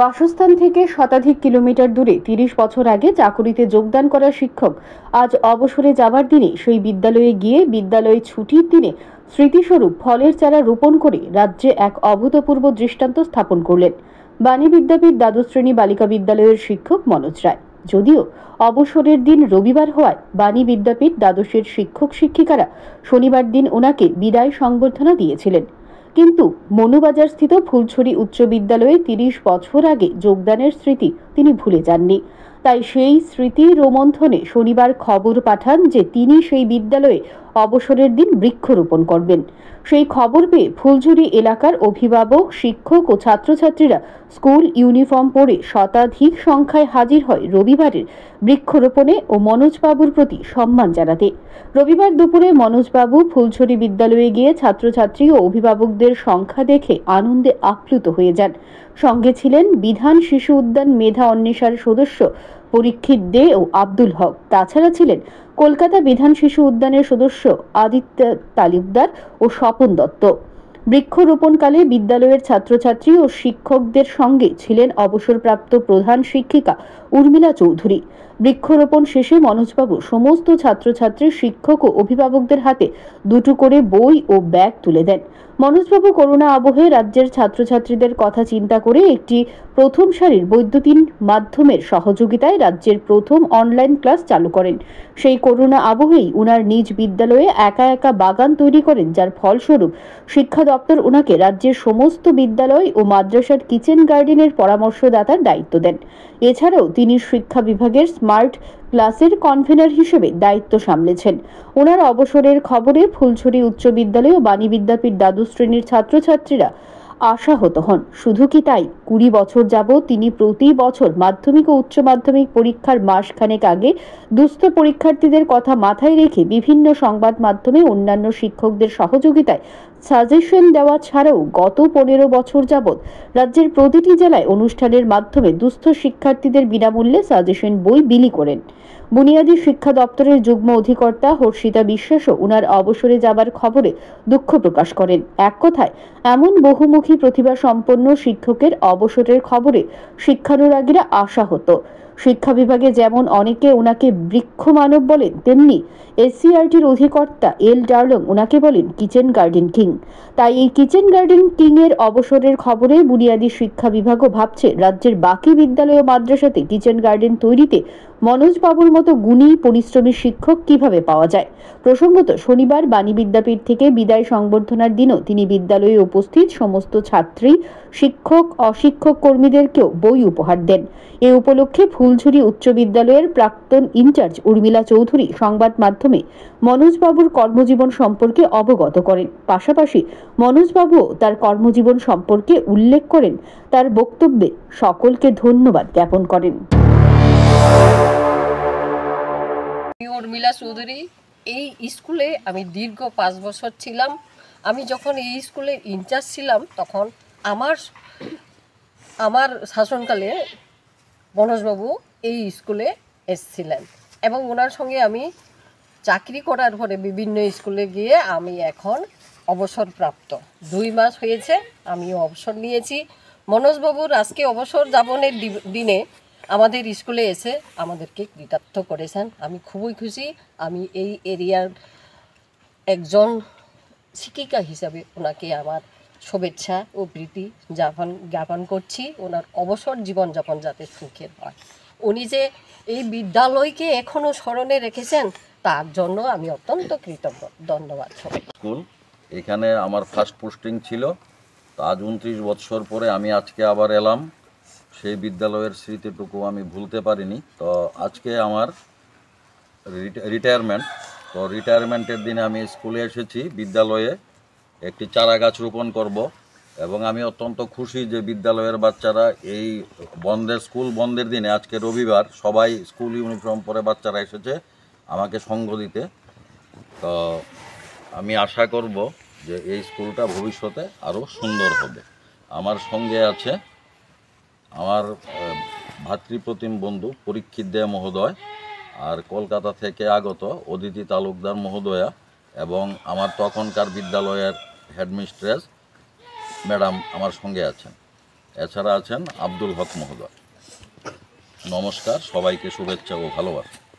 বাসস্থান থেকে শতাধিক কিলোমিটার দূরে ৩০ বছর আগে চাকুরিতে যোগদান করা শিক্ষক আজ অবসরে যাবার দিনে সেই বিদ্যালয়ে গিয়ে বিদ্যালয়ে ছুটির দিনে স্মৃতিস্বরূপ ফলের চারা রোপণ করে রাজ্যে এক অভূতপূর্ব দৃষ্টান্ত স্থাপন করলেন বাণী বিদ্যাপীঠ দ্বাদশ শ্রেণী বালিকা বিদ্যালয়ের শিক্ষক মনোজ রায়। যদিও অবসরের দিন রবিবার হওয়ায় বাণী বিদ্যাপীঠ দ্বাদশের শিক্ষক শিক্ষিকারা শনিবার দিন ওনাকে বিদায় সংবর্ধনা দিয়েছিলেন, কিন্তু মনুবাজারস্থিত ফুলছড়ি উচ্চ বিদ্যালয়ে ৩০ বছর আগে যোগদানের স্মৃতি তিনি ভুলে যাননি। তাই সেই স্মৃতি রোমন্থনে শনিবার খবর পাঠান যে তিনি সেই বিদ্যালয়ে অবসরের দিন বৃক্ষরোপণ করবেন। সেই খবর পেয়ে ফুলঝুরি এলাকার অভিভাবক, শিক্ষক ও ছাত্রছাত্রীরা স্কুল ইউনিফর্ম পরে শতাধিক সংখ্যায় হাজির হয় রবিবারের বৃক্ষরোপণে ও মনোজবাবুর প্রতি সম্মান জানাতে। রবিবার দুপুরে মনোজবাবু ফুলছড়ি বিদ্যালয়ে গিয়ে ছাত্রছাত্রী ও অভিভাবকদের সংখ্যা দেখে আনন্দে আপ্লুত হয়ে যান। সঙ্গে ছিলেন বিধান শিশু উদ্যান মেধা অন্বেষার সদস্য পরীক্ষিত দে ও আব্দুল হক। তাছাড়া ছিলেন কলকাতা বিধান শিশু উদ্যানের সদস্য আদিত্য তালুকদার ও স্বপন দত্ত। বৃক্ষরোপণকালে বিদ্যালয়ের ছাত্রছাত্রী ও শিক্ষকদের সঙ্গে ছিলেন অবসরপ্রাপ্ত প্রধান শিক্ষিকা উর্মিলা চৌধুরী। বৃক্ষরোপণ শেষে মনোজবাবু সমস্ত ছাত্রছাত্রী, শিক্ষক ও অভিভাবকদের হাতে দুটো করে বই ও ব্যাগ তুলে দেন। মনোজবাবু করোনা আবহে রাজ্যের ছাত্রছাত্রীদের কথা চিন্তা করে একটি প্রথম সারির বৈদ্যুতিন মাধ্যমের সহযোগিতায় রাজ্যের প্রথম অনলাইন ক্লাস চালু করেন। সেই করোনা আবহেই উনার নিজ বিদ্যালয়ে একা একা বাগান তৈরি করেন, যার ফলস্বরূপ শিক্ষা দপ্তর ওনাকে রাজ্যের সমস্ত বিদ্যালয় ও মাদ্রাসার কিচেন গার্ডেনের পরামর্শদাতার দায়িত্ব দেন। এছাড়াও তিনি শিক্ষা বিভাগের স্মার্ট ক্লাসের কনভেনার হিসেবে দায়িত্ব সামলেছেন। ওনার অবসরের খবরে ফুলছড়ি উচ্চ বিদ্যালয় ও বাণী বিদ্যাপীঠ দ্বাদশ শ্রেণীর ছাত্রছাত্রীরা আশাহত হন। শুধু কি তাই, ২০ বছর যাবৎ তিনি প্রতি বছর মাধ্যমিক ও উচ্চ মাধ্যমিক পরীক্ষার মাসখানেক আগে দুস্থ পরীক্ষার্থীদের কথা মাথায় রেখে বিভিন্ন সংবাদ মাধ্যমে অন্যান্য শিক্ষকদের সহযোগিতায় সাজেশন দেওয়া ছাড়াও গত ১৫ বছর যাবৎ রাজ্যের প্রতিটি জেলায় অনুষ্ঠানের মাধ্যমে দুস্থ শিক্ষার্থীদের বিনামূল্যে সাজেশন বই বিলি করেন। বুনিয়াদী শিক্ষা দপ্তরের যুগ্ম অধিকর্তা হর্ষিতা বিশ্বাসও উনার অবসরে যাবার খবরে দুঃখ প্রকাশ করেন। এক কথায়, এমন বহুমুখী প্রতিভা সম্পন্ন শিক্ষকের অবসরের খবরে শিক্ষানুরাগীরা আশাহত। শিক্ষা বিভাগে যেমন অনেকে ওনাকে বৃক্ষ মানব বলেন, তেমনি এসসিআরটির অধিকর্তা এল ডার্লং ওনাকে বলেন কিচেন গার্ডেন কিং। তাই এই কিচেন গার্ডেন কিং এর অবসরের খবরে বুনিয়াদী শিক্ষা বিভাগও ভাবছে রাজ্যের বাকি বিদ্যালয় ও মাদ্রাসাতে কিচেন গার্ডেন তৈরিতে মনোজবাবুর মতো গুণী পরিশ্রমী শিক্ষক কিভাবে পাওয়া যায়। প্রসঙ্গত, শনিবার বাণী বিদ্যাপীঠ থেকে বিদায় সংবর্ধনার দিনও তিনি বিদ্যালয়ে উপস্থিত সমস্ত ছাত্রী, শিক্ষক, অশিক্ষক কর্মীদেরকেও বই উপহার দেন। এ উপলক্ষে ফুলঝুরি উচ্চ বিদ্যালয়ের প্রাক্তন ইনচার্জ উর্মিলা চৌধুরী সংবাদ মাধ্যমে মনোজবাবুর কর্মজীবন সম্পর্কে অবগত করেন। পাশাপাশি মনোজবাবুও তার কর্মজীবন সম্পর্কে উল্লেখ করেন। তার বক্তব্যে সকলকে ধন্যবাদ জ্ঞাপন করেন। উর্মিলা চৌধুরী, এই স্কুলে আমি দীর্ঘ 5 বছর ছিলাম। আমি যখন এই স্কুলের ইনচার্জ ছিলাম তখন আমার শাসনকালে মনোজবাবু এই স্কুলে এসেছিলেন এবং ওনার সঙ্গে আমি চাকরি করার পরে বিভিন্ন স্কুলে গিয়ে আমি এখন অবসরপ্রাপ্ত। 2 মাস হয়েছে আমিও অবসর নিয়েছি। মনোজবাবুর আজকে অবসর যাপনের দিনে আমাদের স্কুলে এসে আমাদেরকে কৃতার্থ করেছেন। আমি খুবই খুশি। আমি এই এরিয়ার একজন শিক্ষিকা হিসাবে ওনাকে আমার শুভেচ্ছা ও প্রীতি জ্ঞাপন করছি। ওনার অবসর জীবনযাপন যাতে সুখের হয়। উনি যে এই বিদ্যালয়কে এখনও স্মরণে রেখেছেন তার জন্য আমি অত্যন্ত কৃতজ্ঞ। ধন্যবাদ সবাই। স্কুল এখানে আমার ফার্স্ট পোস্টিং ছিল। তো আজ 29 বছর পরে আমি আজকে আবার এলাম। সেই বিদ্যালয়ের স্মৃতিটুকু আমি ভুলতে পারিনি। তো আজকে আমার রিটায়ারমেন্ট। তো রিটায়ারমেন্টের দিনে আমি স্কুলে এসেছি, বিদ্যালয়ে একটি চারা গাছ রোপণ করব এবং আমি অত্যন্ত খুশি যে বিদ্যালয়ের বাচ্চারা এই স্কুল বন্ধের দিনে, আজকে রবিবার, সবাই স্কুল ইউনিফর্ম পরে বাচ্চারা এসেছে আমাকে সঙ্গ দিতে। তো আমি আশা করব যে এই স্কুলটা ভবিষ্যতে আরও সুন্দর হবে। আমার সঙ্গে আছে আমার ভাতৃপ্রতিম বন্ধু পরীক্ষিত দে মহোদয়, আর কলকাতা থেকে আগত অদিতি তালুকদার মহোদয়া এবং আমার তখনকার বিদ্যালয়ের হেডমিস্ট্রেস ম্যাডাম আমার সঙ্গে আছেন। এছাড়া আছেন আব্দুল হক মহোদয়। নমস্কার, সবাইকে শুভেচ্ছা ও ভালোবাসা।